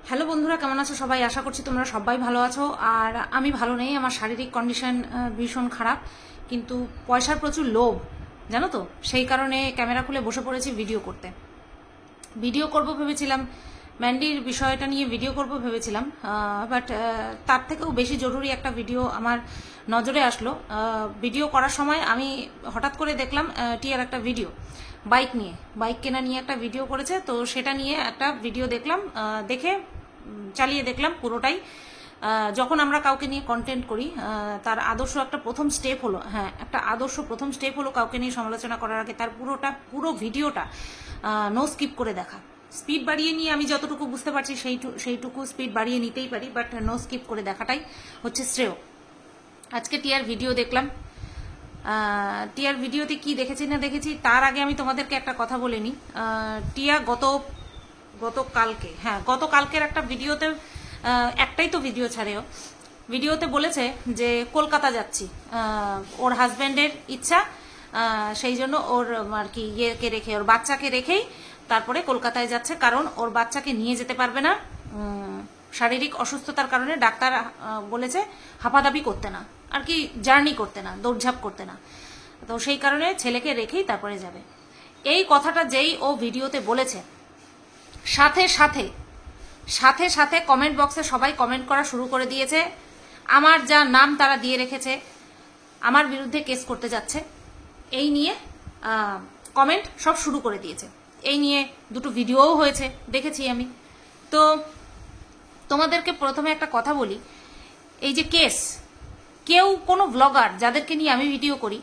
Hello বন্ধুরা, কেমন আছো সবাই? আশা করছি তোমরা সবাই ভালো আছো। আর আমি ভালো নেই, আমার শারীরিক কন্ডিশন ভীষণ খারাপ, কিন্তু পয়সার প্রচুর লোভ, জানো তো। সেই কারণে ক্যামেরা খুলে বসে পড়েছি ভিডিও করতে। ভিডিও করব ভেবেছিলাম, ম্যান্ডির বিষয়টা নিয়ে ভিডিও করব ভেবেছিলাম, বাট তার থেকেও বেশি জরুরি একটা ভিডিও আমার নজরে আসলো। ভিডিও করার সময় আমি হঠাৎ করে দেখলাম টিয়ার একটা ভিডিও বাইক কেনা নিয়ে একটা ভিডিও করেছে, তো সেটা নিয়ে একটা ভিডিও দেখলাম। দেখে চালিয়ে দেখলাম পুরোটাই। যখন আমরা কাউকে নিয়ে কন্টেন্ট করি, তার আদর্শ একটা প্রথম স্টেপ হলো, একটা আদর্শ প্রথম স্টেপ হলো কাউকে নিয়ে সমালোচনা করার আগে তার পুরো ভিডিওটা নো স্কিপ করে দেখা। স্পিড বাড়িয়ে নিয়ে আমি যতটুকু বুঝতে পারছি সেইটুকু স্পিড বাড়িয়ে নিতেই পারি, বাট নো স্কিপ করে দেখাটাই হচ্ছে শ্রেয়। আজকে টিয়ার ভিডিও দেখলাম। টিয়ার ভিডিওতে কি দেখেছি না দেখেছি তার আগে আমি তোমাদেরকে একটা কথা বলে নিই। টিয়া গতকালকের একটা ভিডিওতে, একটাই তো ভিডিও ছাড়েও, ভিডিওতে বলেছে যে কলকাতা যাচ্ছি, ওর হাজব্যান্ডের ইচ্ছা, সেই জন্য ওর আর কি ইয়েকে রেখে, ওর বাচ্চাকে রেখেই তারপরে কলকাতায় যাচ্ছে, কারণ ওর বাচ্চাকে নিয়ে যেতে পারবে না, শারীরিক অসুস্থতার কারণে ডাক্তার বলেছে হাঁপাদাপি করতে না, আর কি জার্নি করতে না, দৌড়ঝাঁপ করতে না, তো সেই কারণে ছেলেকে রেখেই তারপরে যাবে। এই কথাটা যেই ও ভিডিওতে বলেছে, সাথে সাথে কমেন্ট বক্সে সবাই কমেন্ট করা শুরু করে দিয়েছে। আমার যা নাম তারা দিয়ে রেখেছে, আমার বিরুদ্ধে কেস করতে যাচ্ছে, এই নিয়ে কমেন্ট সব শুরু করে দিয়েছে। এই নিয়ে দুটো ভিডিওও হয়েছে, দেখেছি আমি। তো তোমাদেরকে প্রথমে একটা কথা বলি, এই যে কেস, কেউ কোনো ব্লগার যাদেরকে নিয়ে আমি ভিডিও করি,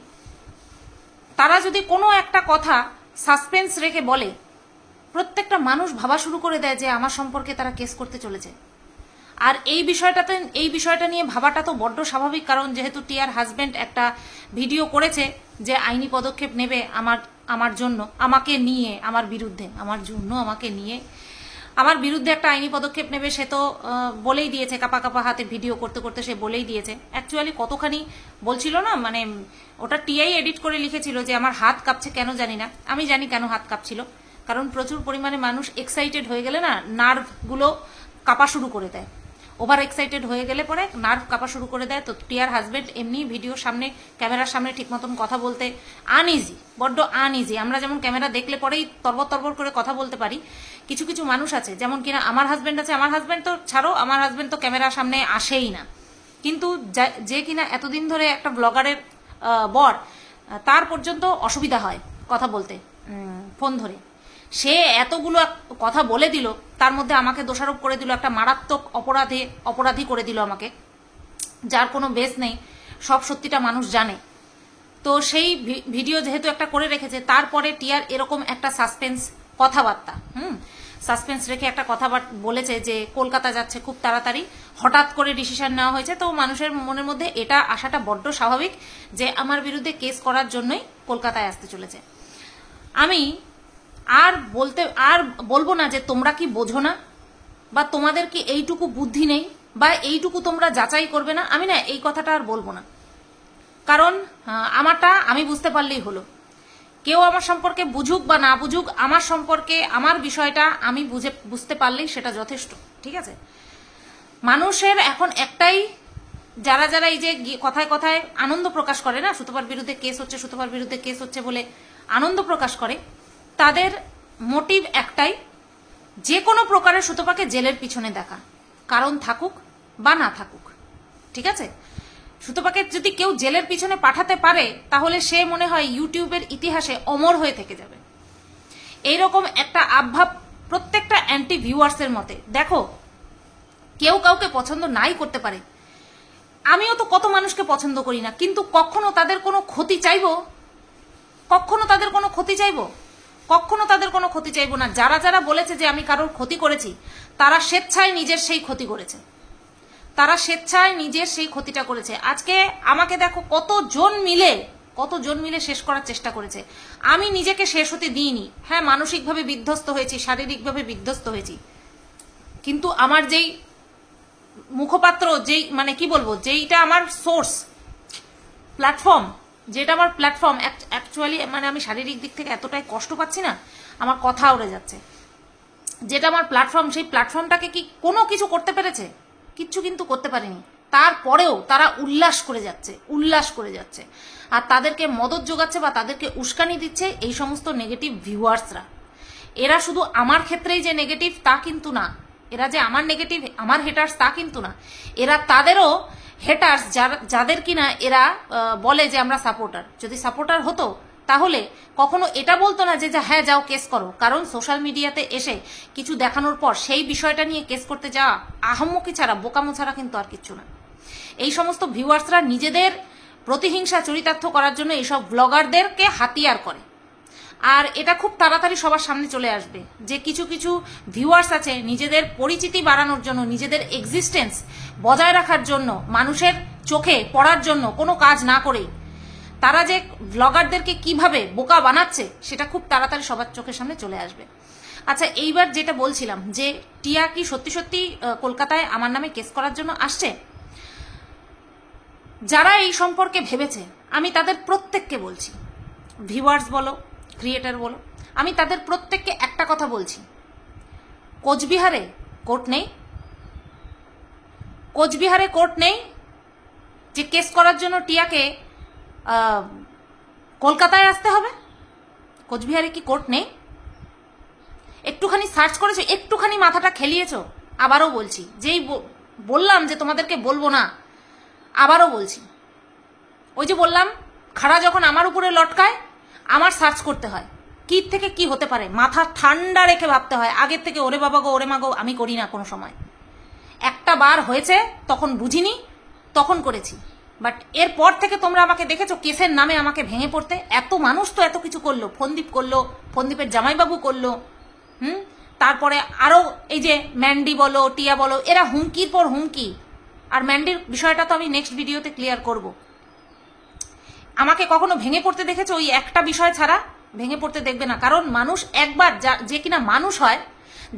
তারা যদি কোনো একটা কথা সাসপেন্স রেখে বলে, প্রত্যেকটা মানুষ ভাবা শুরু করে দেয় যে আমার সম্পর্কে তারা কেস করতে চলেছে। আর এই বিষয়টা নিয়ে ভাবাটা তো বড্ড স্বাভাবিক, কারণ যেহেতু টিয়ার হাজবেন্ড একটা ভিডিও করেছে যে আইনি পদক্ষেপ নেবে আমার জন্য, আমাকে নিয়ে, আমার বিরুদ্ধে একটা আইনি পদক্ষেপ নেবে, সে তো বলেই দিয়েছে, কাপা হাতে ভিডিও করতে করতে সে বলেই দিয়েছে। অ্যাকচুয়ালি কতখানি বলছিল না, মানে ওটা টিআই এডিট করে লিখেছিল যে আমার হাত কাঁপছে, কেন জানি না, আমি জানি কেন হাত কাঁপছিল, কারণ প্রচুর পরিমাণে মানুষ এক্সাইটেড হয়ে গেলে না নার্ভগুলো কাঁপা শুরু করে দেয়, ওভার এক্সাইটেড হয়ে গেলে পরে নার্ভ কাঁপা শুরু করে দেয়। তো টিয়ার হাজবেন্ড এমনি ভিডিওর সামনে, ক্যামেরার সামনে ঠিক মতন কথা বলতে বড্ড আনইজি। আমরা যেমন ক্যামেরা দেখলে পরেই তরবর করে কথা বলতে পারি, কিছু কিছু মানুষ আছে যেমন কিনা আমার হাজবেন্ড আছে, আমার হাজবেন্ড তো ছাড়ো, আমার হাজবেন্ড তো ক্যামেরার সামনে আসেই না, কিন্তু যে কিনা এতদিন ধরে একটা ব্লগারের বর, তার পর্যন্ত অসুবিধা হয় কথা বলতে ফোন ধরে। সে এতগুলো কথা বলে দিল, তার মধ্যে আমাকে দোষারোপ করে দিল, একটা মারাত্মক অপরাধী করে দিল আমাকে, যার কোনো বেস নেই, সব সত্যিটা মানুষ জানে। তো সেই ভিডিও যেহেতু একটা করে রেখেছে, তারপরে টিয়ার এরকম একটা কথাবার্তা সাসপেন্স রেখে একটা কথা বলেছে যে কলকাতা যাচ্ছে খুব তাড়াতাড়ি, হঠাৎ করে ডিসিশন নেওয়া হয়েছে। তো মানুষের মনের মধ্যে এটা আসাটা বড্ড স্বাভাবিক যে আমার বিরুদ্ধে কেস করার জন্যই কলকাতায় আসতে চলেছে। আমি আর বলবো না যে তোমরা কি বোঝো না, বা তোমাদের কি এইটুকু বুদ্ধি নেই, বা এইটুকু তোমরা যাচাই করবে না, আমি না এই কথাটা আর বলবো না, কারণ আমারটা আমি বুঝতে পারলেই হলো। কেউ আমার সম্পর্কে বুঝুক বা না বুঝুক, আমার সম্পর্কে, আমার বিষয়টা আমি বুঝতে পারলেই সেটা যথেষ্ট, ঠিক আছে? মানুষের এখন একটাই, যারা এই যে কথায় কথায় আনন্দ প্রকাশ করে না, সুতপার বিরুদ্ধে কেস হচ্ছে বলে আনন্দ প্রকাশ করে, তাদের মোটিভ একটাই, যে কোনো প্রকারে সুতপাকে জেলের পিছনে দেখা, কারণ থাকুক বা না থাকুক, ঠিক আছে? সুতপাকে যদি কেউ জেলের পিছনে পাঠাতে পারে, তাহলে সে মনে হয় ইউটিউবের ইতিহাসে অমর হয়ে থেকে যাবে। এইরকম একটা আবভাব প্রত্যেকটা অ্যান্টি ভিউয়ার্সের মতে। দেখো, কেউ কাউকে পছন্দ নাই করতে পারে, আমিও তো কত মানুষকে পছন্দ করি না, কিন্তু কখনো তাদের কোনো ক্ষতি চাইবো? কখনো তাদের কোনো ক্ষতি চাইবো না। যারা বলেছে যে আমি কারোর ক্ষতি করেছি, তারা স্বেচ্ছায় নিজের সেই ক্ষতিটা করেছে। আজকে আমাকে দেখো, কতজন মিলে শেষ করার চেষ্টা করেছে। আমি নিজেকে শেষ হতে দিইনি, হ্যাঁ মানসিকভাবে বিধ্বস্ত হয়েছি, শারীরিকভাবে বিধ্বস্ত হয়েছি, কিন্তু আমার যেই মুখপাত্র, যেই মানে কি বলবো, যেইটা আমার সোর্স প্ল্যাটফর্ম, অ্যাকচুয়ালি মানে আমি শারীরিক দিক থেকে এতটাই কষ্ট পাচ্ছি না, আমার কথা উড়ে যাচ্ছে। যেটা আমার প্ল্যাটফর্ম, সেই প্ল্যাটফর্মটাকে কি কোনো কিছু করতে পেরেছে? কিচ্ছু কিন্তু করতে পারেনি। তারপরেও তারা উল্লাস করে যাচ্ছে। আর তাদেরকে মদত যোগাচ্ছে বা তাদেরকে উস্কানি দিচ্ছে এই সমস্ত নেগেটিভ ভিউয়ার্সরা। এরা শুধু আমার ক্ষেত্রেই যে নেগেটিভ তা কিন্তু না, এরা যে আমার নেগেটিভ, আমার হেটার্স তা কিন্তু না, এরা তাদেরও হেটার্স যাদের কিনা এরা বলে যে আমরা সাপোর্টার। যদি সাপোর্টার হতো তাহলে কখনো এটা বলতো না যে হ্যাঁ যাও কেস করো। কারণ সোশ্যাল মিডিয়াতে এসে কিছু দেখানোর পর সেই বিষয়টা নিয়ে কেস করতে যাওয়া আহাম্মকি ছাড়া, বোকামো ছাড়া কিন্তু আর কিচ্ছু না। এই সমস্ত ভিউয়ার্সরা নিজেদের প্রতিহিংসা চরিতার্থ করার জন্য এইসব ব্লগারদেরকে হাতিয়ার করে। আর এটা খুব তাড়াতাড়ি সবার সামনে চলে আসবে যে কিছু কিছু ভিউয়ার্স আছে নিজেদের পরিচিতি বাড়ানোর জন্য, নিজেদের এক্সিস্টেন্স বজায় রাখার জন্য, মানুষের চোখে পড়ার জন্য কোনো কাজ না করেই তারা যে ব্লগারদেরকে কিভাবে বোকা বানাচ্ছে সেটা খুব তাড়াতাড়ি সবার চোখের সামনে চলে আসবে। আচ্ছা, এইবার যেটা বলছিলাম যে টিয়া কি সত্যি সত্যি কলকাতায় আমার নামে কেস করার জন্য আসছে? যারা এই সম্পর্কে ভেবেছে আমি তাদের প্রত্যেককে বলছি, ভিউয়ার্স বলো, ক্রিয়েটার বলো, আমি তাদের প্রত্যেককে একটা কথা বলছি, কোচবিহারে কোর্ট নেই? কোচবিহারে কোর্ট নেই যে কেস করার জন্য টিয়াকে কলকাতায় আসতে হবে? কোচবিহারে কি কোর্ট নেই? একটুখানি সার্চ করেছো, একটুখানি মাথাটা খেলিয়েছো? আবারও বলছি, যেই বললাম যে তোমাদেরকে বলবো না, আবারও বলছি, ওই যে বললাম খাড়া যখন আমার উপরে লটকায় আমার সার্চ করতে হয় কি থেকে কি হতে পারে, মাথা ঠান্ডা রেখে ভাবতে হয় আগের থেকে। ওরে বাবা গো, ওরে মা গো, আমি করি না কোনো সময়। একটা বার হয়েছে তখন বুঝিনি, তখন করেছি, বাট এরপর থেকে তোমরা আমাকে দেখেছো কেসের নামে আমাকে ভেঙে পড়তে। এত মানুষ তো এত কিছু করলো, ফন্দীপ করলো, ফন্দীপের জামাইবাবু করলো, তারপরে আরো এই যে ম্যান্ডি বলো, টিয়া বলো, এরা হুমকির পর হুমকি। আর ম্যান্ডির বিষয়টা তো আমি নেক্সট ভিডিওতে ক্লিয়ার করব। আমাকে কখনো ভেঙে পড়তে দেখেছো ওই একটা বিষয় ছাড়া? ভেঙে পড়তে দেখবে না, কারণ মানুষ একবার যে কিনা মানুষ হয়,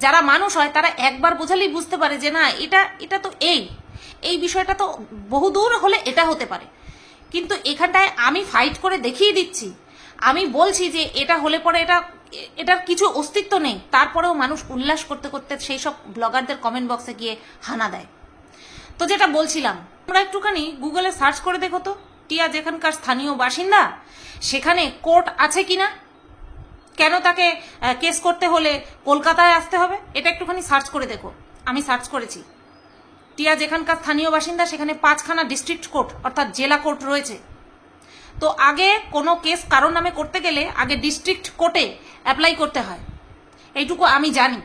যারা মানুষ হয় তারা একবার বোঝালেই বুঝতে পারে যে না এটা তো এই বিষয়টা তো বহুদূর হলে এটা হতে পারে। কিন্তু এখানটায় আমি ফাইট করে দেখিয়ে দিচ্ছি, আমি বলছি যে এটা হলে পরে এটার কিছু অস্তিত্ব নেই, তারপরেও মানুষ উল্লাস করতে করতে সেই সব ব্লগারদের কমেন্ট বক্সে গিয়ে হানা দেয়। তো যেটা বলছিলাম, তোমরা একটুখানি গুগলে সার্চ করে দেখো তো টিয়া যেখানকার স্থানীয় বাসিন্দা সেখানে কোর্ট আছে কিনা, কেন তাকে কেস করতে হলে কলকাতায় আসতে হবে, এটা একটুখানি সার্চ করে দেখো। আমি সার্চ করেছি, টিয়া যেখানকার স্থানীয় বাসিন্দা সেখানে 5খানা ডিস্ট্রিক্ট কোর্ট অর্থাৎ জেলা কোর্ট রয়েছে। তো আগে কোনো কেস কারোর নামে করতে গেলে আগে ডিস্ট্রিক্ট কোর্টে অ্যাপ্লাই করতে হয়, এইটুকু আমি জানি।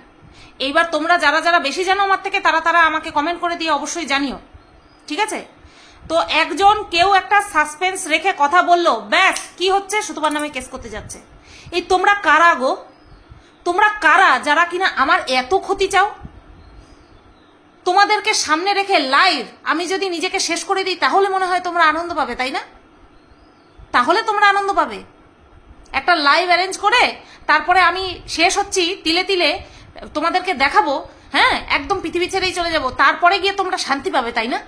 এইবার তোমরা যারা যারা বেশি জানো আমার থেকে তারা আমাকে কমেন্ট করে দিয়ে অবশ্যই জানিও, ঠিক আছে? তো কেউ একটা সাসপেন্স রেখে কথা বললো, ব্যাস কি হচ্ছে, সুতপার নামে কেস করতে যাচ্ছে। এই তোমরা কারা গো? তোমরা কারা যারা কিনা আমার এত ক্ষতি চাও? তোমাদেরকে সামনে রেখে লাইভ আমি যদি নিজেকে শেষ করে দিই তাহলে মনে হয় তোমরা আনন্দ পাবে, তাই না? তাহলে তোমরা আনন্দ পাবে একটা লাইভ অ্যারেঞ্জ করে, তারপরে আমি শেষ হচ্ছি তিলে তিলে তোমাদেরকে দেখাবো, হ্যাঁ একদম পৃথিবী ছেড়েই চলে যাব, তারপরে গিয়ে তোমরা শান্তি পাবে, তাই না?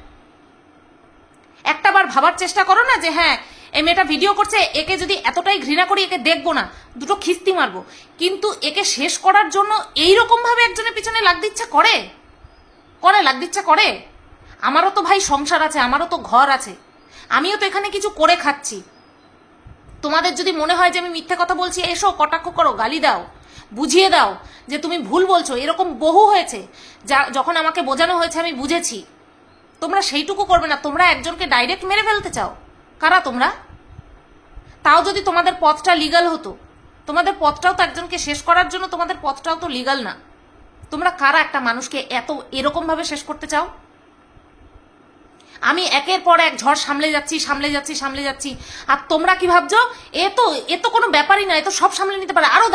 একটা বার ভাবার চেষ্টা করো না যে হ্যাঁ এই মেয়েটা ভিডিও করছে, একে যদি এতটাই ঘৃণা করি একে দেখবো না, দুটো খিস্তি মারবো, কিন্তু একে শেষ করার জন্য এইরকম ভাবে একজনের পিছনে লাগতে ইচ্ছা করে লাগতে ইচ্ছা করে। আমারও তো ভাই সংসার আছে, আমারও তো ঘর আছে, আমিও তো এখানে কিছু করে খাচ্ছি। তোমাদের যদি মনে হয় যে আমি মিথ্যে কথা বলছি, এসো কটাক্ষ করো, গালি দাও, বুঝিয়ে দাও যে তুমি ভুল বলছো। এরকম বহু হয়েছে, যখন আমাকে বোঝানো হয়েছে আমি বুঝেছি। তোমরা সেইটুকু করবে না, তোমরা একজনকে ডাইরেক্ট মেরে ফেলতে চাও। কারা তোমরা? তাও যদি তোমাদের পথটা লিগাল হতো, তোমাদের পথটাও তো একজনকে শেষ করার জন্য, তোমাদের পথটাও তো লিগাল না। তোমরা কারা একটা মানুষকে এরকম ভাবে শেষ করতে চাও? আমি একের পর এক ঝড় সামলে যাচ্ছি, আর তোমরা কি ভাবছো এ তো কোনো ব্যাপারই না, এ তো সব সামলে নিতে পারে, আরো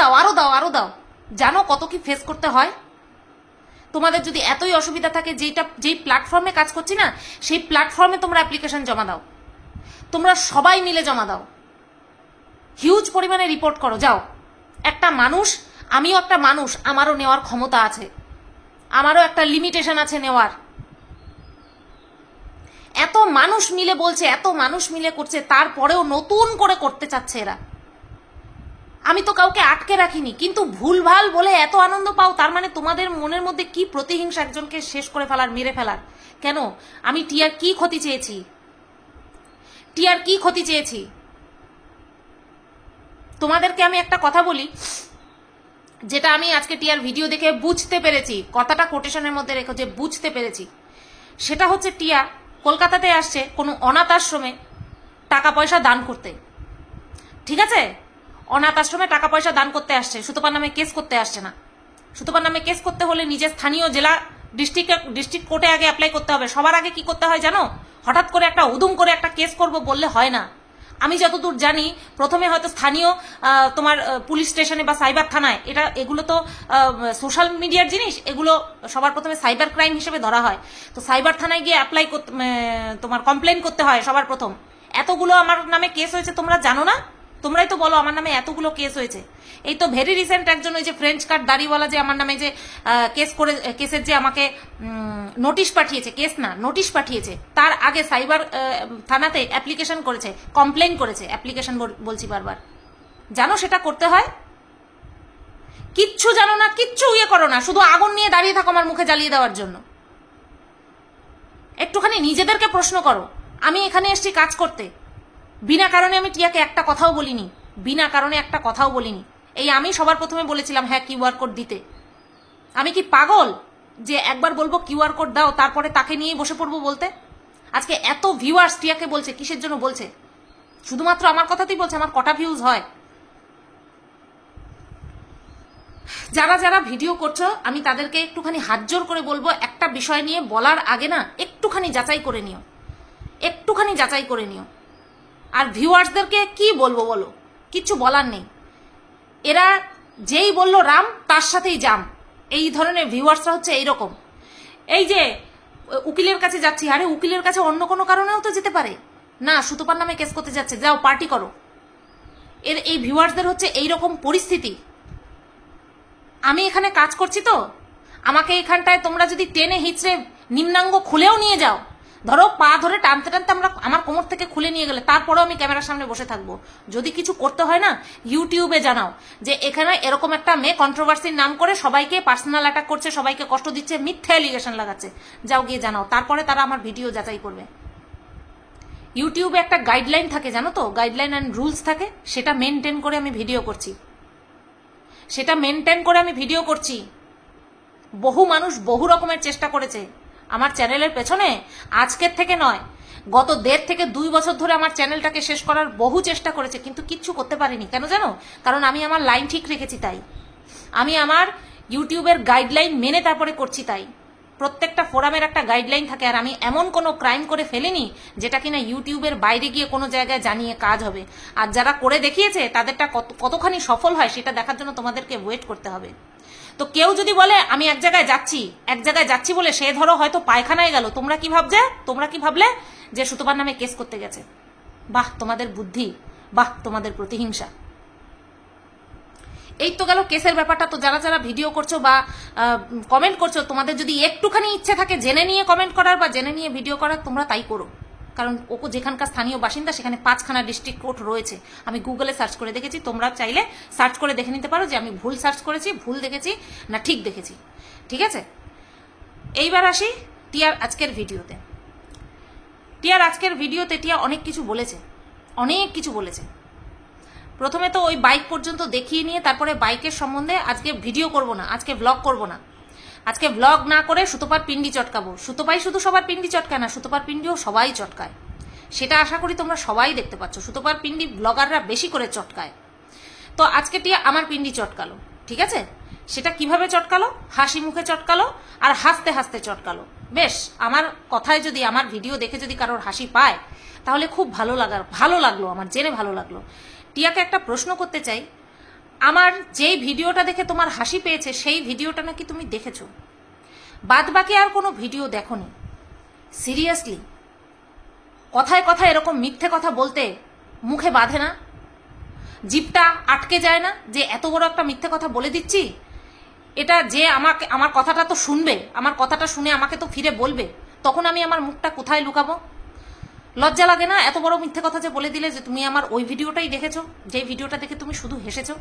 দাও। জানো কত কি ফেস করতে হয়? তোমাদের যদি এতই অসুবিধা থাকে, যেই প্ল্যাটফর্মে কাজ করছি না সেই প্ল্যাটফর্মে তোমরা অ্যাপ্লিকেশন জমা দাও, তোমরা সবাই মিলে জমা দাও, হিউজ পরিমাণে রিপোর্ট করো, যাও। একটা মানুষ, আমিও একটা মানুষ, আমারও নেওয়ার ক্ষমতা আছে, আমারও একটা লিমিটেশন আছে নেওয়ার। এত মানুষ মিলে বলছে, এত মানুষ মিলে করছে, তারপরেও নতুন করে করতে চাচ্ছে এরা। আমি তো কাউকে আটকে রাখিনি, কিন্তু ভুলভাল বলে এত আনন্দ পাও, তার মানে তোমাদের মনের মধ্যে কি প্রতিহিংসা একজনকে শেষ করে ফেলার, মেরে ফেলার। কেন? আমি টিয়ার কি ক্ষতি চেয়েছি? টিয়ার কি ক্ষতি চেয়েছি? তোমাদেরকে আমি একটা কথা বলি, যেটা আমি আজকে টিয়ার ভিডিও দেখে বুঝতে পেরেছি, কথাটা কোটেশনের মধ্যে রেখো যে বুঝতে পেরেছি, সেটা হচ্ছে টিয়া কলকাতাতে আসছে কোনো অনাথ আশ্রমে টাকা পয়সা দান করতে। ঠিক আছে, অনাথ আশ্রমে টাকা পয়সা দান করতে আসছে, সুতপার নামে কেস করতে আসছে না। সুতপার নামে কেস করতে হলে নিজের স্থানীয় জেলা ডিস্ট্রিক্ট কোর্টে আগে অ্যাপ্লাই করতে হবে। সবার আগে কি করতে হয় জানো? হঠাৎ করে একটা উদুম করে একটা কেস করব বললে হয় না। আমি যতদূর জানি প্রথমে হয়তো স্থানীয় তোমার পুলিশ স্টেশনে বা সাইবার থানায়, এগুলো তো সোশ্যাল মিডিয়ার জিনিস, এগুলো সবার প্রথমে সাইবার ক্রাইম হিসেবে ধরা হয়। তো সাইবার থানায় গিয়ে অ্যাপ্লাই করতে, তোমার কমপ্লেন করতে হয় সবার প্রথম। এতগুলো আমার নামে কেস হয়েছে তোমরা জানো না? তোমরাই তো বলো আমার নামে এতগুলো কেস হয়েছে। এই তো ভেরি রিসেন্ট একজন ওই যে ফ্রেঞ্চ কার্ড দাড়িওয়ালা যে আমার নামে যে কেসের যে আমাকে নোটিশ পাঠিয়েছে, কেস না নোটিশ পাঠিয়েছে, তার আগে সাইবার থানাতে অ্যাপ্লিকেশন করেছে, কমপ্লেন করেছে, অ্যাপ্লিকেশন বলছি বারবার। জানো সেটা করতে হয়? কিচ্ছু জানো না, কিচ্ছু করো না, শুধু আগুন নিয়ে দাঁড়িয়ে থাকো আমার মুখে জ্বালিয়ে দেওয়ার জন্য। একটুখানি নিজেদেরকে প্রশ্ন করো। আমি এখানে এসেছি কাজ করতে, বিনা কারণে আমি টিয়াকে একটা কথাও বলিনি, বিনা কারণে একটা কথাও বলিনি। এই আমি সবার প্রথমে বলেছিলাম হ্যাঁ কিউআর কোড দিতে। আমি কি পাগল যে একবার বলবো কিউআর কোড দাও তারপরে তাকে নিয়ে বসে পড়বো বলতে? আজকে এত ভিউয়ার্স টিয়াকে বলছে, কিসের জন্য বলছে? শুধুমাত্র আমার কথাতেই বলছে। আমার কটা ভিউজ হয়? যারা যারা ভিডিও করছো আমি তাদেরকে একটুখানি হাত জোর করে বলবো, একটা বিষয় নিয়ে বলার আগে না একটুখানি যাচাই করে নিও, একটুখানি যাচাই করে নিও। আর ভিউয়ার্সদেরকে কি বলবো বলো? কিচ্ছু বলার নেই। এরা যেই বললো রাম তার সাথেই জাম, এই ধরনের ভিউয়ার্সরা হচ্ছে এইরকম। এই যে উকিলের কাছে যাচ্ছি, আরে উকিলের কাছে অন্য কোনো কারণেও তো যেতে পারে না, সুতপার নামে কেস করতে যাচ্ছে, যাও পার্টি করো। এই ভিউয়ার্সদের হচ্ছে এইরকম পরিস্থিতি। আমি এখানে কাজ করছি তো, আমাকে এখানটায় তোমরা যদি টেনে হিচড়ে নিম্নাঙ্গ খুলেও নিয়ে যাও, ধরো পা ধরে টানতে টানতে আমার কোমর থেকে খুলে নিয়ে গেলে, তারপরেও আমি ক্যামেরার সামনে বসে থাকবো। যদি কিছু করতে হয় না ইউটিউবে জানাও যে এখানে এরকম একটা মেয়ে কন্ট্রোভার্সির নাম করে সবাইকে পার্সোনাল অ্যাটাক করছে, সবাইকে কষ্ট দিচ্ছে, মিথ্যা এলিগেশন লাগাচ্ছে, যাও গিয়ে জানাও। তারপরে তারা আমার ভিডিও যাচাই করবে। ইউটিউবে একটা গাইডলাইন থাকে জানো তো, গাইডলাইন অ্যান্ড রুলস থাকে, সেটা মেনটেন করে আমি ভিডিও করছি, সেটা মেনটেন করে আমি ভিডিও করছি। বহু মানুষ বহু রকমের চেষ্টা করেছে আমার চ্যানেলের পেছনে, আজকের থেকে নয়, গত 1.5 থেকে 2 বছর ধরে আমার চ্যানেলটাকে শেষ করার বহু চেষ্টা করেছে, কিন্তু কিচ্ছু করতে পারিনি। কেন জানো? কারণ আমি আমার লাইন ঠিক রেখেছি, তাই আমি আমার ইউটিউবের গাইডলাইন মেনে তারপরে করছি। তাই প্রত্যেকটা ফোরামের একটা গাইডলাইন থাকে, আর আমি এমন কোনো ক্রাইম করে ফেলিনি যেটা কিনা ইউটিউবের বাইরে গিয়ে কোনো জায়গায় জানিয়ে কাজ হবে। আর যারা করে দেখিয়েছে তাদেরটা কতখানি সফল হয় সেটা দেখার জন্য তোমাদেরকে ওয়েট করতে হবে। তো কেউ যদি বলে আমি এক জায়গায় যাচ্ছি বলে সে ধরো হয়তো পায়খানায় গেল, তোমরা কি ভাবলে যে সুতপার নামে কেস করতে গেছে? বাহ তোমাদের বুদ্ধি, বাহ তোমাদের প্রতিহিংসা। এই তো গেল কেসের ব্যাপারটা। তো যারা যারা ভিডিও করছো বা কমেন্ট করছো, তোমাদের যদি একটুখানি ইচ্ছে থাকে জেনে নিয়ে কমেন্ট করার বা জেনে নিয়ে ভিডিও করার, তোমরা তাই করো। কারণ ওকে যেখানকার স্থানীয় বাসিন্দা সেখানে 5খানা ডিস্ট্রিক্ট কোর্ট রয়েছে। আমি গুগলে সার্চ করে দেখেছি, তোমরা চাইলে সার্চ করে দেখে নিতে পারো যে আমি ভুল সার্চ করেছি, ভুল দেখেছি না ঠিক দেখেছি। ঠিক আছে, এইবার আসি টিয়ার আজকের ভিডিওতে। টিয়া অনেক কিছু বলেছে। প্রথমে তো ওই বাইক পর্যন্ত দেখিয়ে নিয়ে তারপরে বাইকের সম্বন্ধে আজকে ভিডিও করব না, আজকে ব্লগ করব না। আজকে ব্লগ না করে সুতপার পিন্ডি চটকাবো। সুতপাই শুধু সবার পিন্ডি চটকায় না, সুতপার পিন্ডিও সবাই চটকায়, সেটা আশা করি তোমরা সবাই দেখতে পাচ্ছ। সুতপার পিন্ডি ব্লগাররা বেশি করে চটকায়। তো আজকে টিয়া আমার পিন্ডি চটকালো, ঠিক আছে? সেটা কিভাবে চটকালো? হাসি মুখে চটকালো আর হাসতে হাসতে চটকালো। বেশ, আমার কথায় যদি, আমার ভিডিও দেখে যদি কারোর হাসি পায় তাহলে খুব ভালো লাগলো, আমার জেনে ভালো লাগলো। টিয়াকে একটা প্রশ্ন করতে চাই, আমার যেই ভিডিওটা দেখে তোমার হাসি পেয়েছে সেই ভিডিওটা নাকি তুমি দেখেছো, বাদ বাকি আর কোনো ভিডিও দেখোনি। সিরিয়াসলি, কথায় কথায় এরকম মিথ্যে কথা বলতে মুখে বাঁধে না? জিভটা আটকে যায় না যে এত বড় একটা মিথ্যে কথা বলে দিচ্ছি? এটা যে আমার কথাটা তো শুনবে, আমার কথাটা শুনে আমাকে তো ফিরে বলবে, তখন আমি আমার মুখটা কোথায় লুকাবো? লজ্জা লাগে না এত বড় মিথ্যে কথা যে বলে দিলে যে তুমি আমার ওই ভিডিওটাই দেখেছো, যে ভিডিওটা দেখে তুমি শুধু হেসেছো,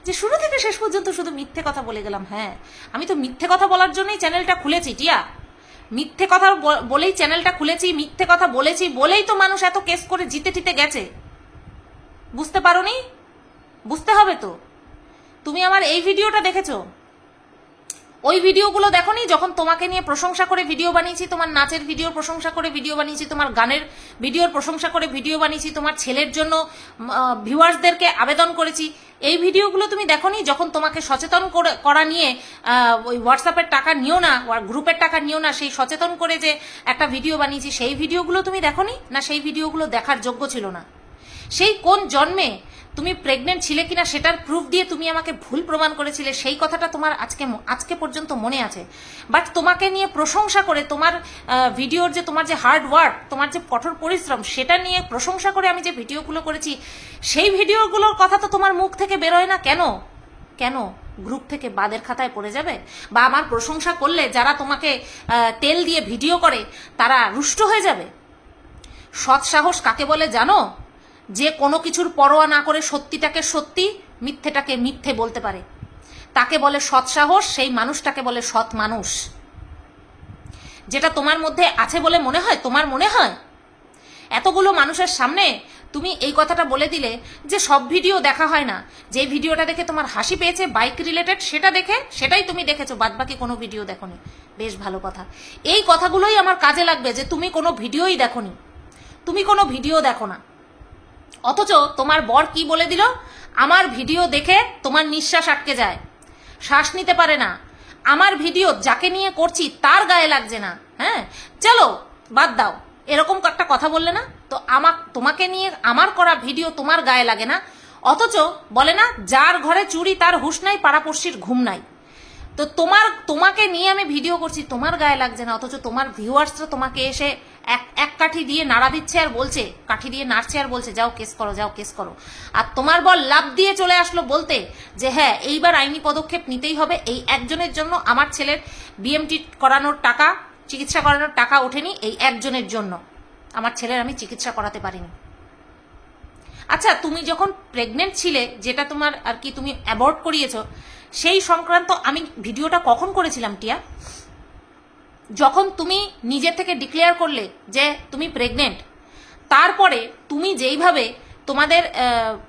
যে শুরু থেকে শেষ পর্যন্ত শুধু মিথ্যে কথা বলে গেলাম। হ্যাঁ, আমি তো মিথ্যে কথা বলার জন্যই চ্যানেলটা খুলেছি টিয়া, মিথ্যে কথা বলেই চ্যানেলটা খুলেছি, মিথ্যে কথা বলেছি বলেই তো মানুষ এত কেস করে জিতে টিতে গেছে। বুঝতে পারোনি? বুঝতে হবে তো। তুমি আমার এই ভিডিওটা দেখেছো, ওই ভিডিওগুলো দেখোনি যখন তোমাকে নিয়ে প্রশংসা করে ভিডিও বানিয়েছি, তোমার নাচের ভিডিওর প্রশংসা করে ভিডিও বানিয়েছি, তোমার গানের ভিডিওর প্রশংসা করে ভিডিও বানিয়েছি, তোমার ছেলের জন্য ভিউয়ার্সদেরকে আবেদন করেছি। এই ভিডিওগুলো তুমি দেখোনি যখন তোমাকে সচেতন করা নিয়ে ওই হোয়াটসঅ্যাপের টাকা নিও না, গ্রুপের টাকা নিও না, সেই সচেতন করে যে একটা ভিডিও বানিয়েছি, সেই ভিডিওগুলো তুমি দেখোনি? না সেই ভিডিওগুলো দেখার যোগ্য ছিল না? সেই কোন জন্মে তুমি প্রেগনেন্ট ছিলে কিনা সেটার প্রুফ দিয়ে তুমি আমাকে ভুল প্রমাণ করেছিলে, সেই কথাটা তোমার আজকে পর্যন্ত মনে আছে। বাট তোমাকে নিয়ে প্রশংসা করে, তোমার ভিডিওর যে তোমার যে হার্ড ওয়ার্ক, তোমার যে কঠোর পরিশ্রম, সেটা নিয়ে প্রশংসা করে আমি যে ভিডিওগুলো করেছি, সেই ভিডিওগুলোর কথা তো তোমার মুখ থেকে বেরোয় না। কেন? কেন? গ্রুপ থেকে বাদের খাতায় পড়ে যাবে? বা আমার প্রশংসা করলে যারা তোমাকে তেল দিয়ে ভিডিও করে তারা রুষ্ট হয়ে যাবে? সৎ সাহস কাকে বলে জানো? যে কোনো কিছুর পরোয়া না করে সত্যিটাকে সত্যি, মিথ্যেটাকে মিথ্যে বলতে পারে, তাকে বলে সৎ সাহস। সেই মানুষটাকে বলে সৎ মানুষ। যেটা তোমার মধ্যে আছে বলে মনে হয়, তোমার মনে হয় এতগুলো মানুষের সামনে তুমি এই কথাটা বলে দিলে যে সব ভিডিও দেখা হয় না, যে ভিডিওটা দেখে তোমার হাসি পেয়েছে বাইক রিলেটেড সেটাই তুমি দেখেছো, বাদবাকি কোনো ভিডিও দেখোনি। বেশ ভালো কথা। এই কথাগুলোই আমার কাজে লাগবে যে তুমি কোনো ভিডিওই দেখোনি, তুমি কোনো ভিডিও দেখো না। অথচ তোমার বর কি বলে দিল? আমার ভিডিও দেখে তোমার নিঃশ্বাস আটকে যায়, শ্বাস নিতে পারে না, আমার ভিডিও যাকে নিয়ে করছি তার গায়ে লাগছে না। হ্যাঁ চলো বাদ দাও, এরকম একটা কথা বললে না তো? তোমাকে নিয়ে আমার করা ভিডিও তোমার গায়ে লাগে না, অথচ বলে না যার ঘরে চুরি তার হুঁশ নাই, পাড়াপড়শির ঘুম নাই। তো তোমাকে নিয়ে আমি ভিডিও করছি, তোমার গায়ে লাগছে না, অথচ তোমার ভিউয়ার্সরা তোমাকে এসে এক কাঠি দিয়ে নাড়া দিচ্ছে আর বলছে, কাঠি দিয়ে নাড়ছে আর বলছে যাও কেস করো, যাও কেস করো। আর তোমার বল লাভ দিয়ে চলে আসলো বলতে যে হ্যাঁ এইবার আইনি পদক্ষেপ নিতেই হবে, এই একজনের জন্য আমার ছেলের বিএমটি করানোর টাকা, চিকিৎসা করানোর টাকা ওঠেনি, এই একজনের জন্য আমার ছেলের আমি চিকিৎসা করাতে পারিনি। আচ্ছা তুমি যখন প্রেগনেন্ট ছিলে, যেটা তোমার আর কি তুমি অ্যাবর্ট করিয়েছো, সেই সংক্রান্ত আমি ভিডিওটা কখন করেছিলাম টিয়া? যখন তুমি নিজে থেকে ডিক্লেয়ার করলে যে তুমি প্রেগনেন্ট, তারপরে তুমি যেইভাবে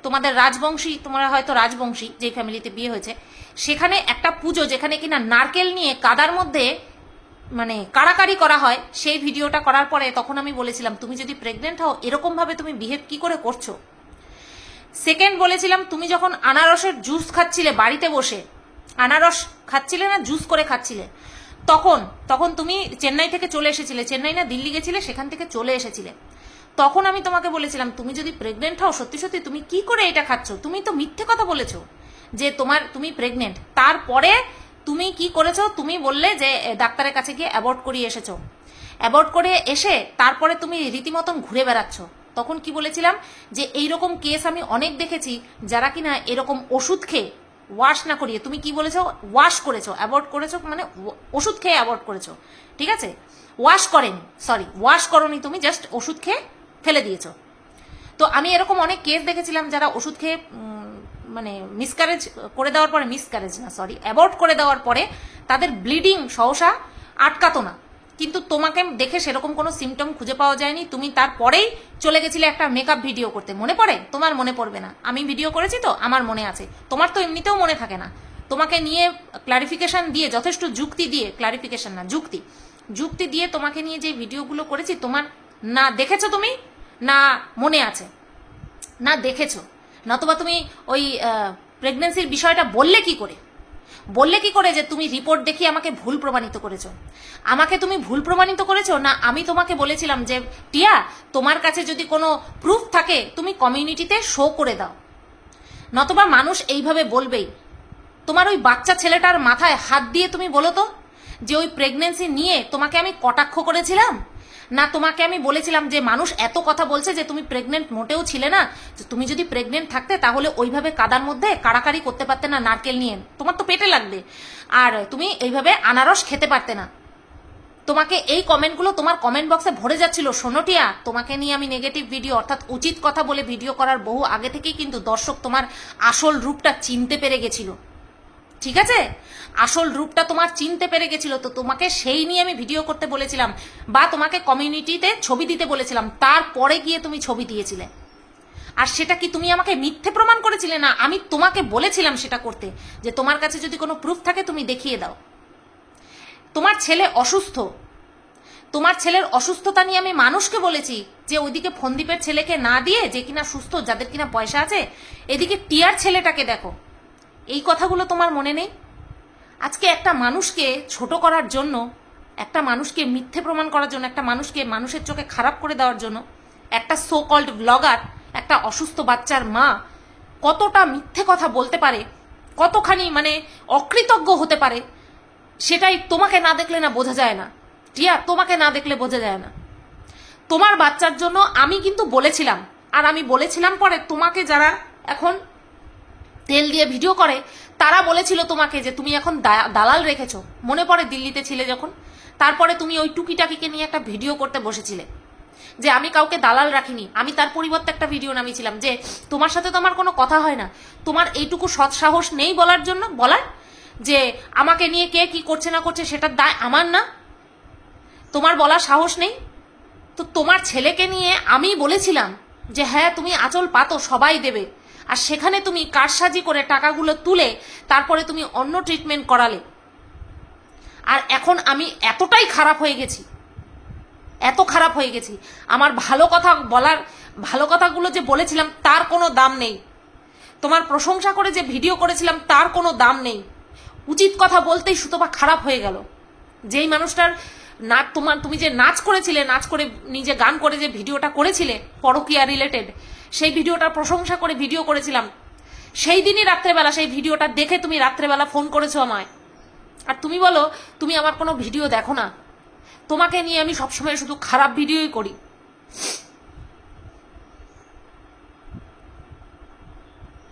তোমাদের রাজবংশী, তোমরা হয়তো রাজবংশী যে ফ্যামিলিতে বিয়ে হয়েছে, সেখানে একটা পুজো যেখানে কিনা নারকেল নিয়ে কাদার মধ্যে মানে কাড়াকাড়ি করা হয়, সেই ভিডিওটা করার পরে তখন আমি বলেছিলাম তুমি যদি প্রেগনেন্ট হও এরকম ভাবে তুমি বিহেভ কি করে করছো। সেকেন্ড বলেছিলাম তুমি যখন আনারসের জুস খাচ্ছিলে বাড়িতে বসে, আনারস খাচ্ছিলে না জুস করে খাচ্ছিলে, তখন তুমি চেন্নাই থেকে চলে এসেছিলে, চেন্নাই না দিল্লি গেছিলে, সেখান থেকে চলে এসেছিলে। তখন আমি তোমাকে বলেছিলাম তুমি যদি প্রেগনেন্ট হও সত্যি সত্যি তুমি কি করে এটা খাচ্ছ? তুমি তো মিথ্যে কথা বলেছো যে তুমি প্রেগনেন্ট। তারপরে তুমি কি করেছো? তুমি বললে যে ডাক্তারের কাছে গিয়ে অ্যাবর্ট করিয়ে এসেছো, অ্যাবর্ট করে এসে তারপরে তুমি রীতিমতন ঘুরে বেড়াচ্ছ। তখন কি বলেছিলাম যে এইরকম কেস আমি অনেক দেখেছি যারা কিনা এরকম ওষুধ খেয়ে ওয়াশ না করিয়ে, তুমি কি বলেছো? ওয়াশ করেছো, অ্যাবর্ট করেছো, মানে ওষুধ খেয়ে অ্যাবর্ট করেছো, ঠিক আছে? ওয়াশ করেনি, সরি ওয়াশ করনি, তুমি জাস্ট ওষুধ খেয়ে ফেলে দিয়েছো। তো আমি এরকম অনেক কেস দেখেছিলাম যারা ওষুধ খেয়ে মানে মিসক্যারেজ করে দেওয়ার পরে, মিসক্যারেজ না সরি অ্যাবর্ট করে দেওয়ার পরে তাদের ব্লিডিং সহসা আটকাতো না, কিন্তু তোমাকে দেখে সেরকম কোনো সিমটম খুঁজে পাওয়া যায়নি। তুমি তারপরেই চলে গেছিলে একটা মেকআপ ভিডিও করতে, মনে পড়ে? তোমার মনে পড়বে না, আমি ভিডিও করেছি তো আমার মনে আছে, তোমার তো এমনিতেও মনে থাকে না। তোমাকে নিয়ে ক্লারিফিকেশন দিয়ে, যথেষ্ট যুক্তি দিয়ে, ক্লারিফিকেশন না যুক্তি দিয়ে তোমাকে নিয়ে যে ভিডিওগুলো করেছি, তোমার না দেখেছো তুমি, না মনে আছে, না দেখেছো, নতুবা তুমি ওই প্রেগনেন্সির বিষয়টা বললে কি করে যে তুমি রিপোর্ট দেখিয়ে আমাকে ভুল প্রমাণিত করেছো? আমাকে তুমি ভুল প্রমাণিত করেছো না আমি তোমাকে বলেছিলাম যে টিয়া তোমার কাছে যদি কোনো প্রুফ থাকে তুমি কমিউনিটিতে শো করে দাও, নতুবা মানুষ এইভাবে বলবেই। তোমার ওই বাচ্চা ছেলেটার মাথায় হাত দিয়ে তুমি বলো তো যে ওই প্রেগনেন্সি নিয়ে তোমাকে আমি কটাক্ষ করেছিলাম না তোমাকে আমি বলেছিলাম যে মানুষ এত কথা বলছে যে তুমি প্রেগনেন্ট মোটেও ছিলে না, তুমি যদি প্রেগনেন্ট থাকতে তাহলে ওইভাবে কাদার মধ্যে কাড়াকাড়ি করতে পারতে না নারকেল নিয়ে, তোমার তো পেটে লাগবে, আর তুমি এইভাবে আনারস খেতে পারতে না। তোমাকে এই কমেন্টগুলো তোমার কমেন্ট বক্সে ভরে যাচ্ছিল। শোনো টিয়া, তোমাকে নিয়ে আমি নেগেটিভ ভিডিও অর্থাৎ উচিত কথা বলে ভিডিও করার বহু আগে থেকেই কিন্তু দর্শক তোমার আসল রূপটা চিনতে পেরে গেছিল, ঠিক আছে? আসল রূপটা তোমার চিনতে পেরে গেছিল, তো তোমাকে সেই নিয়ে আমি ভিডিও করতে বলেছিলাম বা তোমাকে কমিউনিটিতে ছবি দিতে বলেছিলাম, তারপরে গিয়ে তুমি ছবি দিয়েছিলে। আর সেটা কি তুমি আমাকে মিথ্যে প্রমাণ করেছিলে? না, আমি তোমাকে বলেছিলাম সেটা করতে, যে তোমার কাছে যদি কোনো প্রুফ থাকে তুমি দেখিয়ে দাও। তোমার ছেলে অসুস্থ, তোমার ছেলের অসুস্থতা নিয়ে আমি মানুষকে বলেছি যে ওইদিকে ফন্দীপের ছেলেকে না দিয়ে, যে কিনা সুস্থ, যাদের কিনা পয়সা আছে, এদিকে টিয়ার ছেলেটাকে দেখো। এই কথাগুলো তোমার মনে নেই? আজকে একটা মানুষকে ছোট করার জন্য, একটা মানুষকে মিথ্যে প্রমাণ করার জন্য, একটা মানুষকে মানুষের চোখে খারাপ করে দেওয়ার জন্য একটা সো কল্ড ব্লগার, একটা অসুস্থ বাচ্চার মা কতটা মিথ্যে কথা বলতে পারে, কতখানি মানে অকৃতজ্ঞ হতে পারে, সেটাই তোমাকে না দেখলে না বোঝা যায় না টিয়া, তোমাকে না দেখলে বোঝা যায় না। তোমার বাচ্চার জন্য আমি কিন্তু বলেছিলাম, আর আমি বলেছিলাম পরে তোমাকে যারা এখন তেল দিয়ে ভিডিও করে তারা বলেছিল তোমাকে যে তুমি এখন দালাল রেখেছো। মনে পড়ে দিল্লিতে ছিলে যখন, তারপরে তুমি ওই টুকিটাকিকে নিয়ে একটা ভিডিও করতে বসেছিলে যে আমি কাউকে দালাল রাখিনি। আমি তার পরিবর্তে একটা ভিডিও নামিয়েছিলাম যে তোমার সাথে তো আমার কোনো কথা হয় না, তোমার এইটুকু সৎ সাহস নেই বলার জন্য, বলার যে আমাকে নিয়ে কে কি করছে না করছে সেটার দায় আমার না, তোমার বলার সাহস নেই। তো তোমার ছেলেকে নিয়ে আমি বলেছিলাম যে হ্যাঁ তুমি আঁচল পাতো, সবাই দেবে, আর সেখানে তুমি কারসাজি করে টাকাগুলো তুলে তারপরে তুমি অন্য ট্রিটমেন্ট করালে। আর এখন আমি এতটাই খারাপ হয়ে গেছি, এত খারাপ হয়ে গেছি, আমার ভালো কথা বলার, ভালো কথাগুলো যে বলেছিলাম তার কোনো দাম নেই, তোমার প্রশংসা করে যে ভিডিও করেছিলাম তার কোনো দাম নেই। উচিত কথা বলতেই সুতপা খারাপ হয়ে গেল। যেই মানুষটার নাচ, তুমি যে নাচ করেছিলে, নাচ করে নিজে গান করে যে ভিডিওটা করেছিলে পরকীয়া রিলেটেড, সেই ভিডিওটার প্রশংসা করে ভিডিও করেছিলাম, সেই দিনই রাত্রেবেলা সেই ভিডিওটা দেখে তুমি রাত্রেবেলা ফোন করেছো আমায়, আর তুমি বলো তুমি আমার কোনো ভিডিও দেখো না, তোমাকে নিয়ে আমি সবসময় শুধু খারাপ ভিডিওই করি।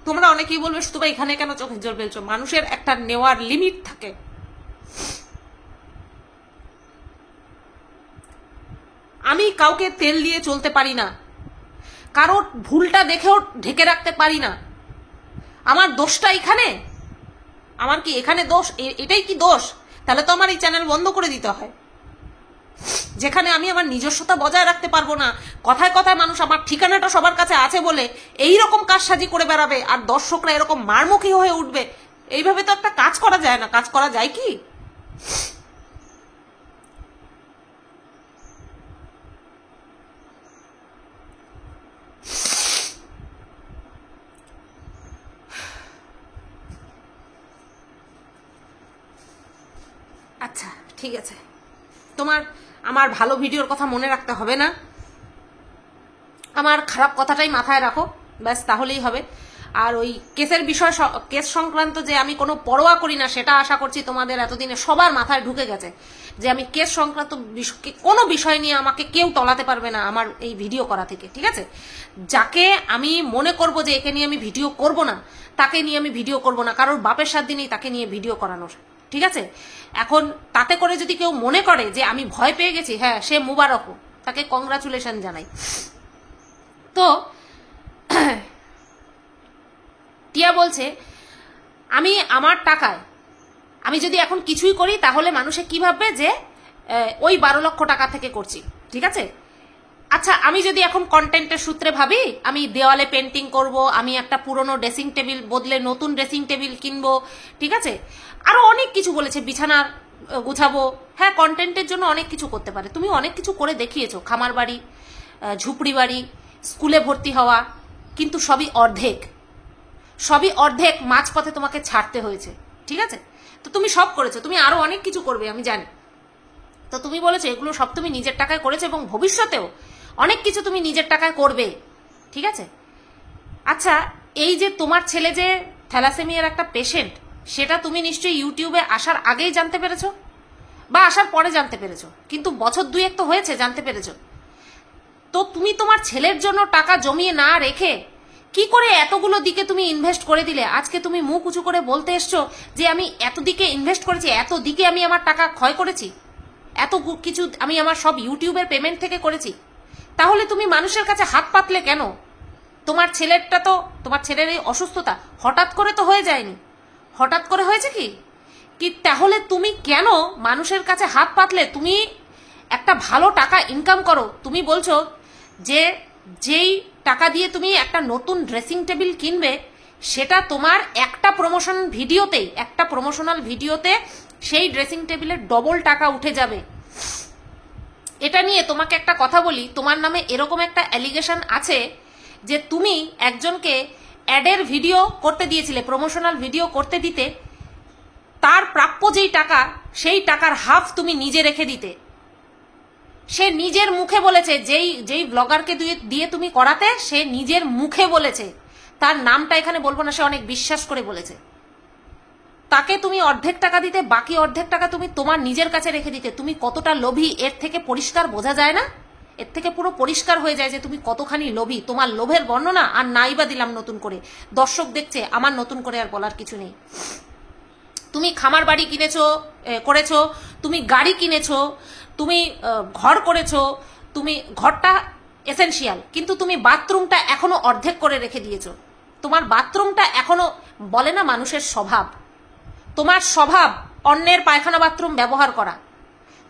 তোমরা অনেকেই বলবে শুধু এখানে কেন চোখে জল ফেলছো, মানুষের একটা নেওয়ার লিমিট থাকে। আমি কাউকে তেল দিয়ে চলতে পারি না, কারোর ভুলটা দেখেও ঢেকে রাখতে পারি না। আমার দোষটা এখানে, আমার কি এখানে দোষ? এটাই কি দোষ? তাহলে তো আমার এই চ্যানেল বন্ধ করে দিতে হয়, যেখানে আমি আমার নিজস্বতা বজায় রাখতে পারবো না। কথায় কথায় মানুষ আমার ঠিকানাটা সবার কাছে আছে বলে এইরকম কারসাজি করে বেড়াবে, আর দর্শকরা এরকম মারমুখী হয়ে উঠবে। এইভাবে তো একটা কাজ করা যায় না। কাজ করা যায় কি? আচ্ছা ঠিক আছে, তোমার আমার ভালো ভিডিওর কথা মনে রাখতে হবে না, আমার খারাপ কথাটাই মাথায় রাখো, ব্যাস, তাহলেই হবে। আর ওই কেসের বিষয়, কেস সংক্রান্ত যে আমি কোনো পরোয়া করি না, সেটা আশা করছি তোমাদের এতদিনে সবার মাথায় ঢুকে গেছে যে আমি কেস সংক্রান্ত কোনো বিষয় নিয়ে আমাকে কেউ তলাতে পারবে না আমার এই ভিডিও করা থেকে, ঠিক আছে? যাকে আমি মনে করব যে একে নিয়ে আমি ভিডিও করব না, তাকে নিয়ে আমি ভিডিও করব না, কারোর বাপের সাথ দিনেই তাকে নিয়ে ভিডিও করানোর, ঠিক আছে? এখন তাতে করে যদি কেউ মনে করে যে আমি ভয় পেয়ে গেছি, হ্যাঁ সে মুবারক, তাকে কংগ্রাচুলেশন জানাই। তো টিয়া বলছে আমি আমার টাকায় আমি যদি এখন কিছুই করি তাহলে মানুষে কি ভাববে যে ওই 12 লক্ষ টাকা থেকে করছি, ঠিক আছে? আচ্ছা আমি যদি এখন কন্টেন্টের সূত্রে ভাবি আমি দেওয়ালে পেন্টিং করব, আমি একটা পুরনো ড্রেসিং টেবিল বদলে নতুন ড্রেসিং টেবিল কিনবো, ঠিক আছে? আরো অনেক কিছু বলেছে, বিছানা গুছাবো, হ্যাঁ কন্টেন্টের জন্য অনেক কিছু করতে পারে। তুমি অনেক কিছু করে দেখিয়েছো, খামার বাড়ি, ঝুপড়ি বাড়ি, স্কুলে ভর্তি হওয়া, কিন্তু সবই অর্ধেক, সবই অর্ধেক মাঝপথে তোমাকে ছাড়তে হয়েছে, ঠিক আছে? তো তুমি সব করেছো, তুমি আরো অনেক কিছু করবে আমি জানি। তো তুমি বলেছো এগুলো সব তুমি নিজের টাকায় করেছো এবং ভবিষ্যতেও অনেক কিছু তুমি নিজের টাকায় করবে, ঠিক আছে? আচ্ছা এই যে তোমার ছেলে যে থ্যালাসেমিয়ার একটা পেশেন্ট, সেটা তুমি নিশ্চয়ই ইউটিউবে আসার আগেই জানতে পেরেছো বা আসার পরে জানতে পেরেছো, কিন্তু বছর 2-1 তো হয়েছে জানতে পেরেছো। তো তুমি তোমার ছেলের জন্য টাকা জমিয়ে না রেখে কি করে এতগুলো দিকে তুমি ইনভেস্ট করে দিলে? আজকে তুমি মুখ উঁচু করে বলতে এসছো যে আমি এত দিকে ইনভেস্ট করেছি, এত দিকে আমি আমার টাকা ক্ষয় করেছি। এত কিছু আমি আমার সব ইউটিউবের পেমেন্ট থেকে করেছি, তাহলে তুমি মানুষের কাছে হাত পাতলে কেন? তোমার ছেলেরটা তো, তোমার ছেলের এই অসুস্থতা হঠাৎ করে তো হয়ে যায়নি, হঠাৎ করে হয়েছে কি কি তাহলে তুমি কেন মানুষের কাছে হাত পাতলে? তুমি একটা ভালো টাকা ইনকাম করো, তুমি বলছো যে যেই টাকা দিয়ে তুমি একটা নতুন ড্রেসিং টেবিল কিনবে, সেটা তোমার একটা প্রমোশনাল ভিডিওতে সেই ড্রেসিং টেবিলের ডবল টাকা উঠে যাবে। এটা নিয়ে তোমাকে একটা কথা বলি, তোমার নামে এরকম একটা অ্যালিগেশন আছে যে তুমি একজনকে অ্যাডের ভিডিও করতে দিয়েছিলে, প্রমোশনাল ভিডিও করতে দিতে, তার প্রাপ্য যেই টাকা সেই টাকার হাফ তুমি নিজে রেখে দিতে। সে নিজের মুখে বলেছে, যেই ব্লগারকে দিয়ে তুমি করাতে, সে নিজের মুখে বলেছে, তার নামটা এখানে বলবো না, সে অনেক বিশ্বাস করে বলেছে, তাকে তুমি অর্ধেক টাকা দিতে, বাকি অর্ধেক টাকা তুমি তোমার নিজের কাছে রেখে দিতে। তুমি কতটা লোভী এর থেকে পরিষ্কার বোঝা যায় না? এর থেকে পুরো পরিষ্কার হয়ে যায় যে তুমি কতখানি লোভী। তোমার লোভের বর্ণনা আর নাইবা দিলাম নতুন করে, দর্শক দেখছে, আমার নতুন করে আর বলার কিছু নেই। তুমি খামার বাড়ি করেছো, তুমি গাড়ি কিনেছো, তুমি ঘর করেছো, তুমি ঘরটা এসেনশিয়াল, কিন্তু তুমি বাথরুমটা এখনো অর্ধেক করে রেখে দিয়েছো। তোমার বাথরুমটা এখনো, বলে না মানুষের স্বভাব, তোমার স্বভাব অন্যের পায়খানা বাথরুম ব্যবহার করা,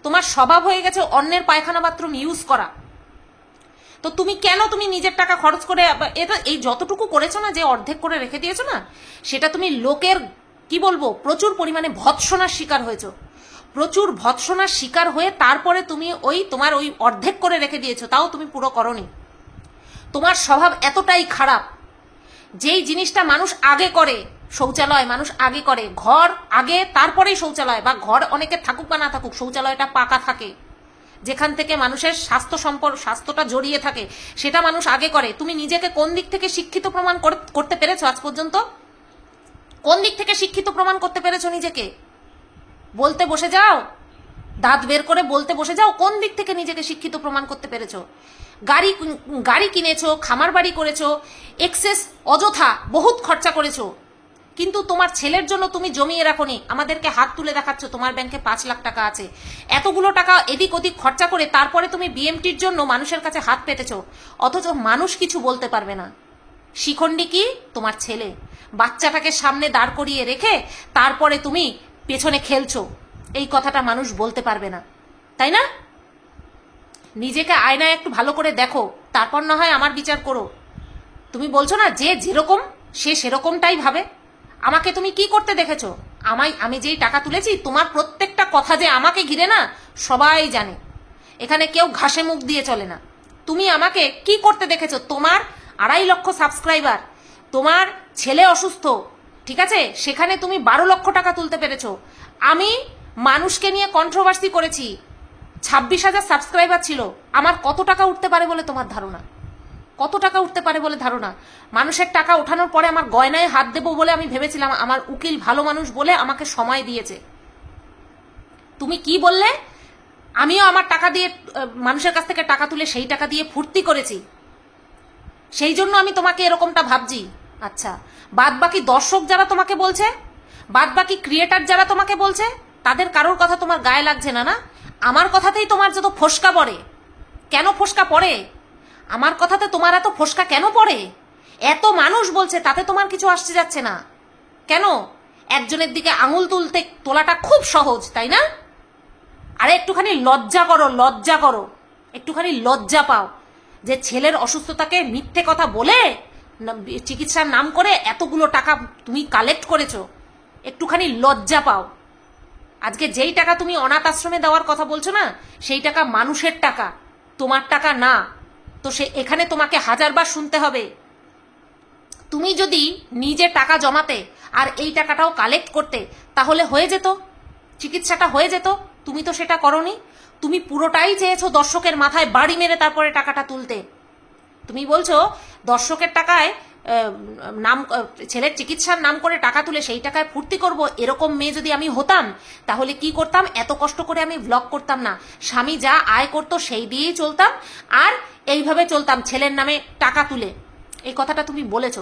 তোমার স্বভাব হয়ে গেছে অন্যের পায়খানা বাথরুম ইউজ করা। তো তুমি কেন তুমি নিজের টাকা খরচ করে এটা, এই যতটুকু করেছো না, যে অর্ধেক করে রেখে দিয়েছো না, সেটা তুমি লোকের কি বলবো প্রচুর পরিমাণে ভৎসনার শিকার হয়েছো, প্রচুর ভৎসনার শিকার হয়ে তারপরে তুমি তোমার ওই অর্ধেক করে রেখে দিয়েছো, তাও তুমি পুরো করনি। তোমার স্বভাব এতটাই খারাপ, যেই জিনিসটা মানুষ আগে করে, শৌচালয় মানুষ আগে করে, ঘর আগে তারপরেই শৌচালয়, বা ঘর অনেকে থাকুক বা না থাকুক, শৌচালয়টা পাকা থাকে, যেখান থেকে মানুষের স্বাস্থ্যটা জড়িয়ে থাকে, সেটা মানুষ আগে করে। তুমি নিজেকে কোন দিক থেকে শিক্ষিত প্রমাণ করতে পেরেছো আজ পর্যন্ত? কোন দিক থেকে শিক্ষিত প্রমাণ করতে পেরেছো নিজেকে? বলতে বসে যাও, দাঁত বের করে বলতে বসে যাও, কোন দিক থেকে নিজেকে শিক্ষিত প্রমাণ করতে পেরেছো? গাড়ি কিনেছো, খামার বাড়ি করেছো, এক্সেস অযথা বহুত খরচা করেছো, কিন্তু তোমার ছেলের জন্য তুমি জমিয়ে রাখোনি। আমাদেরকে হাত তুলে দেখাচ্ছ তোমার ব্যাংকে 5 লাখ টাকা আছে, এতগুলো টাকা এদিক ওদিক খরচা করে তারপরে তুমি বিএমটির জন্য মানুষের কাছে হাত পেতেছো, অথচ মানুষ কিছু বলতে পারবে না। শিখণ্ডী কি? তোমার ছেলে। বাচ্চাটাকে সামনে দাঁড় করিয়ে রেখে তারপরে তুমি পেছনে খেলছো, এই কথাটা মানুষ বলতে পারবে না, তাই না? নিজেকে আয়নায় একটু ভালো করে দেখো, তারপর না হয় আমার বিচার করো। তুমি বলছো না যে যেরকম সে সেরকমটাই ভাবে। আমাকে তুমি কি করতে দেখেছো? আমি যেই টাকা তুলেছি, তোমার প্রত্যেকটা কথা যে আমাকে ঘিরে না, সবাই জানে, এখানে কেউ ঘাসে মুখ দিয়ে চলে না। তুমি আমাকে কি করতে দেখেছো? তোমার 2.5 লক্ষ সাবস্ক্রাইবার, তোমার ছেলে অসুস্থ, ঠিক আছে, সেখানে তুমি 12 লক্ষ টাকা তুলতে পেরেছো। আমি মানুষকে নিয়ে কন্ট্রোভার্সি করেছি, 26,000 সাবস্ক্রাইবার ছিল, আমার কত টাকা উঠতে পারে বলে তোমার ধারণা? কত টাকা উঠতে পারে বলে ধারণা? মানুষের টাকা ওঠানোর পরে আমার গয়নায় হাত দেবো বলে আমি ভেবেছিলাম, আমার উকিল ভালো মানুষ বলে আমাকে সময় দিয়েছে। তুমি কি বললে? আমিও আমার টাকা দিয়ে, মানুষের কাছ থেকে টাকা তুলে সেই টাকা দিয়ে ফুর্তি করেছি, সেই জন্য আমি তোমাকে এরকমটা ভাবছি। আচ্ছা, বাদ বাকি দর্শক যারা তোমাকে বলছে, বাদ বাকি ক্রিয়েটার যারা তোমাকে বলছে, তাদের কারোর কথা তোমার গায়ে লাগছে না? না, আমার কথাতেই তোমার যত ফোসকা পড়ে। কেন ফোসকা পড়ে? আমার কথাতে তোমার এত ফোসকা কেন পড়ে? এত মানুষ বলছে, তাতে তোমার কিছু আসতে যাচ্ছে না কেন? একজনের দিকে আঙুল তোলাটা খুব সহজ, তাই না? আরে একটুখানি লজ্জা করো, লজ্জা করো, একটুখানি লজ্জা পাও যে ছেলের অসুস্থতাকে মিথ্যে কথা বলে চিকিৎসার নাম করে এতগুলো টাকা তুমি কালেক্ট করেছো। একটুখানি লজ্জা পাও। আজকে যেই টাকা তুমি অনাথ আশ্রমে দেওয়ার কথা বলছো না, সেই টাকা মানুষের টাকা, তোমার টাকা না। তো এখানে তোমাকে 1000 বার শুনতে হবে। তুমি যদি নিজে টাকা জমাতে আর এই টাকাটাও কালেক্ট করতে, তাহলে হয়ে যেত, চিকিৎসাটা হয়ে যেত। তুমি তো সেটা করনি। তুমি পুরোটাই চেয়েছো দর্শকের মাথায় বাড়ি মেরে তারপরে টাকাটা তুলতে। তুমি বলছো দর্শকের টাকায় ছেলের চিকিৎসার নাম করে টাকা তুলে সেই টাকায় ফুর্তি করব। এরকম মেয়ে যদি আমি হতাম, তাহলে কি করতাম? এত কষ্ট করে আমি ব্লগ করতাম না, স্বামী যা আয় করতো সেই দিয়েই চলতাম, আর এইভাবে চলতাম ছেলের নামে টাকা তুলে। এই কথাটা তুমি বলেছো,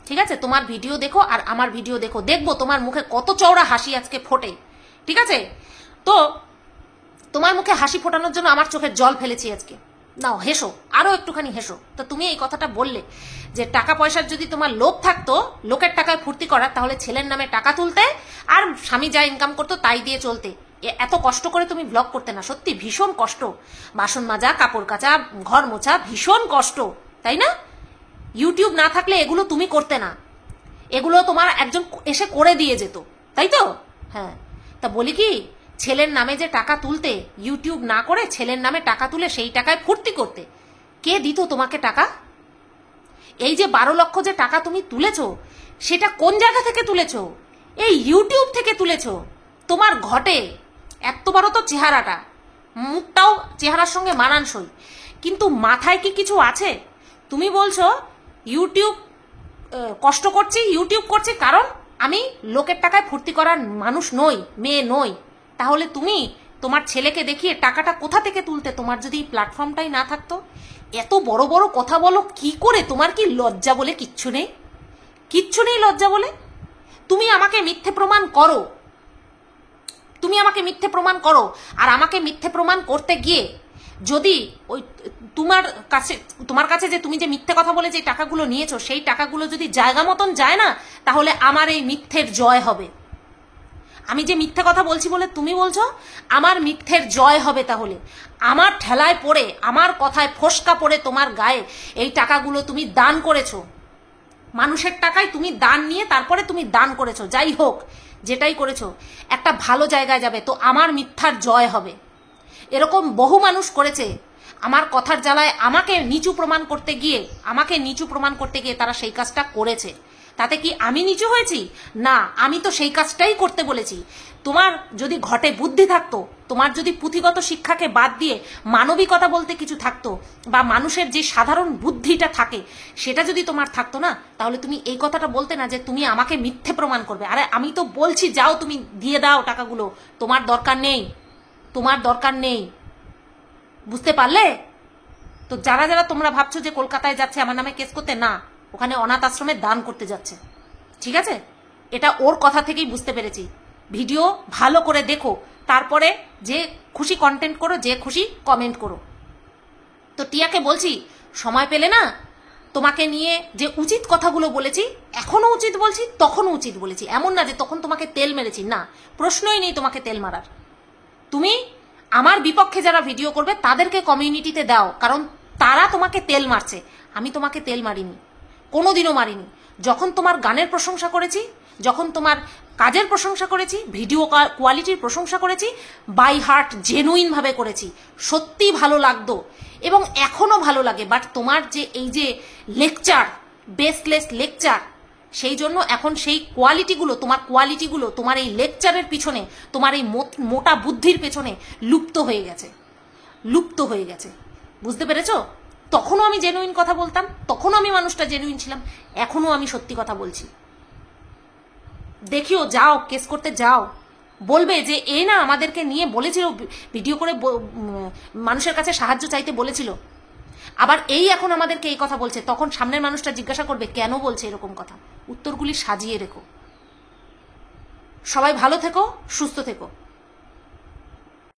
ঠিক আছে? তোমার ভিডিও দেখো আর আমার ভিডিও দেখো, দেখবো তোমার মুখে কত চওড়া হাসি আজকে ফোটে, ঠিক আছে? তো তোমার মুখে হাসি ফোটানোর জন্য আমার চোখের জল ফেলেছি আজকে। নাও হেসো, আরো একটুখানি হেসো। তো তুমি এই কথাটা বললে যে টাকা পয়সার যদি তোমার লোভ থাকতো লোকের টাকায় ফুর্তি করার, তাহলে ছেলের নামে টাকা তুলতে আর স্বামী যা ইনকাম করতো তাই দিয়ে চলতে। এত কষ্ট করে তুমি ব্লগ করতে না। সত্যি ভীষণ কষ্ট, বাসন মাজা, কাপড় কাচা, ঘর মোছা, ভীষণ কষ্ট, তাই না? ইউটিউব না থাকলে এগুলো তুমি করতে না, এগুলো তোমার একজন এসে করে দিয়ে যেত, তাই তো? হ্যাঁ, তা বলি কি, ছেলের নামে যে টাকা তুলতে, ইউটিউব না করে ছেলের নামে টাকা তুলে সেই টাকায় ফুর্তি করতে, কে দিত তোমাকে টাকা? এই যে 12 লক্ষ যে টাকা তুমি তুলেছো, সেটা কোন জায়গা থেকে তুলেছো? এই ইউটিউব থেকে তুলেছো। তোমার ঘটে এত বড় তো চেহারাটা, মুখটাও চেহারার সঙ্গে মানানসই, কিন্তু মাথায় কি কিছু আছে? তুমি বলছো ইউটিউব কষ্ট করছি, ইউটিউব করছি কারণ আমি লোকের টাকায় ফুর্তি করার মানুষ নই, মেয়ে নই। তাহলে তুমি তোমার ছেলেকে দেখিয়ে টাকাটা কোথা থেকে তুলতে, তোমার যদি এই প্ল্যাটফর্মটাই না থাকতো? এত বড় বড় কথা বলো কি করে? তোমার কি লজ্জা বলে কিচ্ছু নেই? কিচ্ছু নেই লজ্জা বলে? তুমি আমাকে মিথ্যে প্রমাণ করো, তুমি আমাকে মিথ্যে প্রমাণ করো। আর আমাকে মিথ্যে প্রমাণ করতে গিয়ে যদি ওই তোমার কাছে যে তুমি যে মিথ্যে কথা বলে যে টাকাগুলো নিয়েছো, সেই টাকাগুলো যদি জায়গা মতন যায় না, তাহলে আমার এই মিথ্যের জয় হবে। আমি যে মিথ্যে কথা বলছি বলে তুমি বলছো, আমার মিথ্যের জয় হবে। তাহলে আমার ঠেলায় পড়ে, আমার কথায় ফসকা পড়ে তোমার গায়ে এই টাকাগুলো তুমি দান করেছো। মানুষের টাকায় তুমি দান নিয়ে তারপরে তুমি দান করেছো, যাই হোক যেটাই করেছো, একটা ভালো জায়গায় যাবে, তো আমার মিথ্যার জয় হবে। এরকম বহু মানুষ করেছে, আমার কথার জ্বালায় আমাকে নিচু প্রমাণ করতে গিয়ে তারা সেই কাজটা করেছে। তাতে কি আমি নিচু হয়েছি? না, আমি তো সেই কাজটাই করতে বলেছি। তোমার যদি ঘটে বুদ্ধি থাকতো, তোমার যদি পুঁথিগত শিক্ষাকে বাদ দিয়ে মানবিকতা বলতে কিছু থাকতো, বা মানুষের যে সাধারণ বুদ্ধিটা থাকে সেটা যদি তোমার থাকতো না, তাহলে তুমি এই কথাটা বলতে না যে তুমি আমাকে মিথ্যে প্রমাণ করবে। আরে আমি তো বলছি যাও তুমি দিয়ে দাও টাকাগুলো, তোমার দরকার নেই, তোমার দরকার নেই। বুঝতে পারলে? তো যারা যারা তোমরা ভাবছো যে কলকাতায় যাচ্ছে আমার নামে কেস করতে, না, ওখানে অনাথ আশ্রমে দান করতে যাচ্ছে। ঠিক আছে, এটা ওর কথা থেকেই বুঝতে পেরেছি। ভিডিও ভালো করে দেখো, তারপরে যে খুশি কন্টেন্ট করো, যে খুশি কমেন্ট করো। তো টিয়াকে বলছি, সময় পেলে না তোমাকে নিয়ে যে উচিত কথাগুলো বলেছি, এখনো উচিত বলছি, তখনও উচিত বলেছি। এমন না যে তখন তোমাকে তেল মেরেছি, না, প্রশ্নই নেই তোমাকে তেল মারার। তুমি আমার বিপক্ষে যারা ভিডিও করবে তাদেরকে কমিউনিটিতে দাও, কারণ তারা তোমাকে তেল মারছে। আমি তোমাকে তেল মারিনি, কোনোদিনও মারিনি। যখন তোমার গানের প্রশংসা করেছি, যখন তোমার কাজের প্রশংসা করেছি, ভিডিও কোয়ালিটির প্রশংসা করেছি, বাই হার্ট জেনুইন ভাবে করেছি, সত্যি ভালো লাগতো এবং এখনো ভালো লাগে। বাট তোমার যে এই যে লেকচার, বেসলেস লেকচার, সেই জন্য এখন সেই কোয়ালিটিগুলো, তোমার এই লেকচারের পিছনে, তোমার এই মোটা বুদ্ধির পেছনে লুপ্ত হয়ে গেছে। বুঝতে পেরেছো? তখনও আমি জেনুইন কথা বলতাম, তখনও আমি মানুষটা জেনুইন ছিলাম, এখনো আমি সত্যি কথা বলছি। দেখিও, যাও কেস করতে যাও, বলবে যে এ না আমাদেরকে নিয়ে বলেছিল, ভিডিও করে মানুষের কাছে সাহায্য চাইতে বলেছিল, আবার এই এখন আমাদেরকে এই কথা বলছে। তখন সামনের মানুষটা জিজ্ঞাসা করবে কেন বলছে এরকম কথা। উত্তরগুলি সাজিয়ে রেখো। সবাই ভালো থেকো, সুস্থ থেকো।